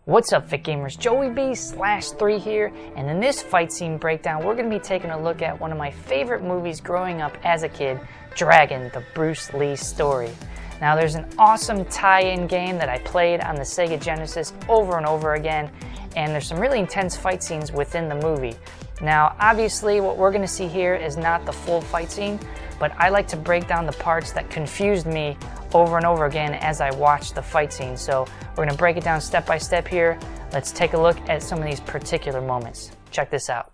What's up, Fit Gamers? Joey B/3 here, and in this fight scene breakdown, we're going to be taking a look at one of my favorite movies growing up as a kid, Dragon, the Bruce Lee story. Now, there's an awesome tie-in game that I played on the Sega Genesis over and over again, and there's some really intense fight scenes within the movie. Now, obviously, what we're going to see here is not the full fight scene, but I like to break down the parts that confused me over and over again as I watched the fight scene. So we're going to break it down step by step here. Let's take a look at some of these particular moments. Check this out.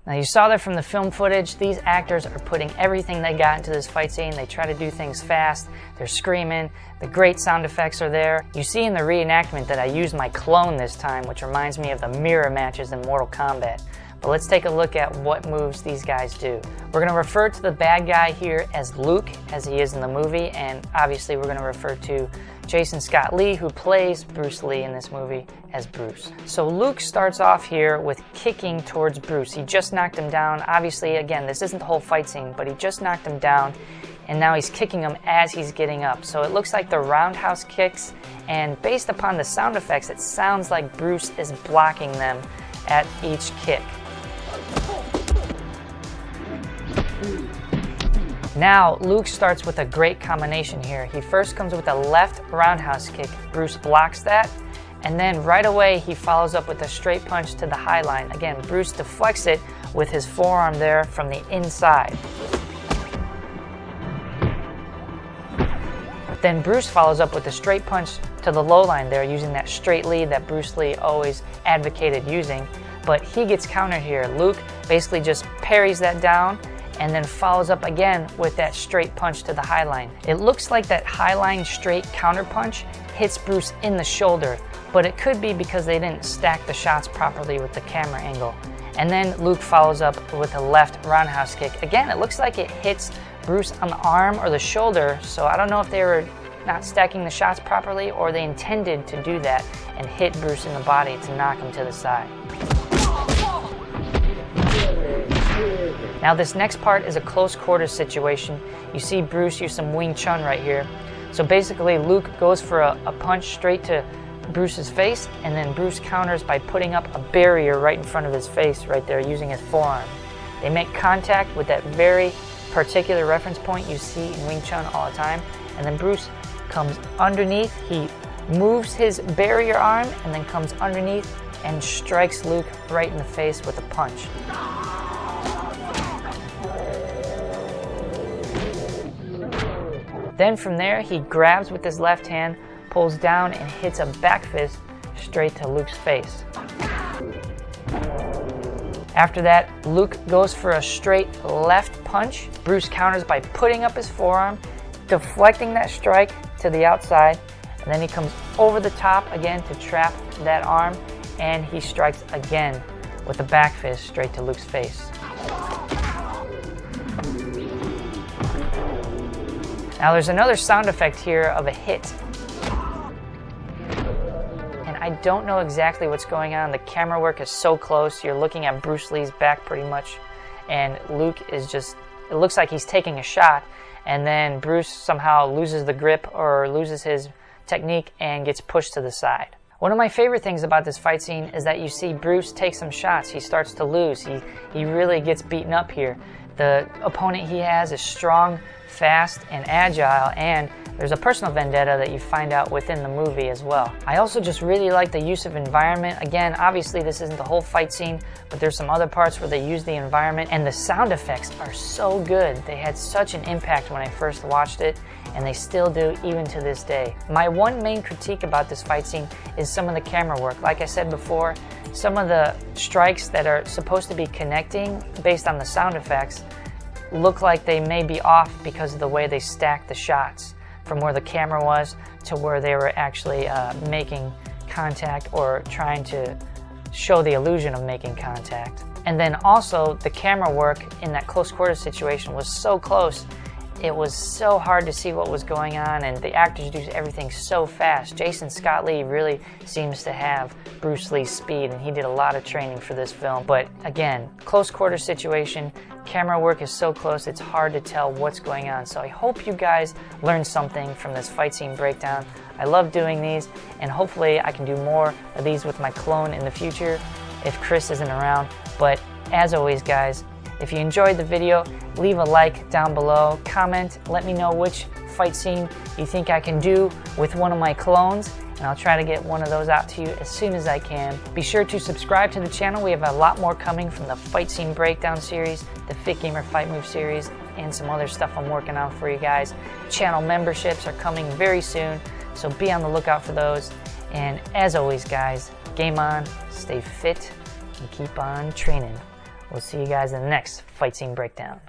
Now, you saw that from the film footage. These actors are putting everything they got into this fight scene. They try to do things fast. They're screaming. The great sound effects are there. You see in the reenactment that I used my clone this time, which reminds me of the mirror matches in Mortal Kombat. But let's take a look at what moves these guys do. We're going to refer to the bad guy here as Luke, as he is in the movie, and obviously we're going to refer to Jason Scott Lee, who plays Bruce Lee in this movie, as Bruce. So Luke starts off here with kicking towards Bruce. He just knocked him down. Obviously, again, this isn't the whole fight scene, but he just knocked him down, and now he's kicking him as he's getting up. So it looks like the roundhouse kicks, and based upon the sound effects, it sounds like Bruce is blocking them at each kick. Now, Luke starts with a great combination here. He first comes with a left roundhouse kick. Bruce blocks that, and then right away he follows up with a straight punch to the high line. Again, Bruce deflects it with his forearm there from the inside. Then Bruce follows up with a straight punch to the low line there, using that straight lead that Bruce Lee always advocated using. But he gets countered here. Luke basically just parries that down and then follows up again with that straight punch to the high line. It looks like that high line straight counter punch hits Bruce in the shoulder, but it could be because they didn't stack the shots properly with the camera angle. And then Luke follows up with a left roundhouse kick. Again, it looks like it hits Bruce on the arm or the shoulder, so I don't know if they were not stacking the shots properly or they intended to do that and hit Bruce in the body to knock him to the side. Now, this next part is a close quarters situation. You see Bruce use some Wing Chun right here. So basically, Luke goes for a punch straight to Bruce's face, and then Bruce counters by putting up a barrier right in front of his face right there using his forearm. They make contact with that very particular reference point you see in Wing Chun all the time, and then Bruce comes underneath. He moves his barrier arm and then comes underneath and strikes Luke right in the face with a punch. Then from there, he grabs with his left hand, pulls down, and hits a back fist straight to Luke's face. After that, Luke goes for a straight left punch. Bruce counters by putting up his forearm, deflecting that strike to the outside, and then he comes over the top again to trap that arm, and he strikes again with a back fist straight to Luke's face. Now, there's another sound effect here of a hit. And I don't know exactly what's going on. The camera work is so close. You're looking at Bruce Lee's back pretty much. And Luke is just, it looks like he's taking a shot. And then Bruce somehow loses the grip or loses his technique and gets pushed to the side. One of my favorite things about this fight scene is that you see Bruce take some shots. He starts to lose. He really gets beaten up here. The opponent he has is strong, fast, and agile, and there's a personal vendetta that you find out within the movie as well. I also just really like the use of environment. Again, obviously this isn't the whole fight scene, but there's some other parts where they use the environment, and the sound effects are so good. They had such an impact when I first watched it, and they still do even to this day. My one main critique about this fight scene is some of the camera work. Like I said before, some of the strikes that are supposed to be connecting based on the sound effects look like they may be off because of the way they stacked the shots from where the camera was to where they were actually making contact or trying to show the illusion of making contact. And then also the camera work in that close quarters situation was so close it was so hard to see what was going on, and the actors do everything so fast. Jason Scott Lee really seems to have Bruce Lee's speed, and he did a lot of training for this film. But again, close quarter situation, camera work is so close, it's hard to tell what's going on. So I hope you guys learned something from this fight scene breakdown. I love doing these, and hopefully I can do more of these with my clone in the future if Chris isn't around. But as always, guys, if you enjoyed the video, leave a like down below, comment, let me know which fight scene you think I can do with one of my clones, and I'll try to get one of those out to you as soon as I can. Be sure to subscribe to the channel. We have a lot more coming from the fight scene breakdown series, the Fit Gamer Fight Move series, and some other stuff I'm working on for you guys. Channel memberships are coming very soon, so be on the lookout for those. And as always, guys, game on, stay fit, and keep on training. We'll see you guys in the next fight scene breakdown.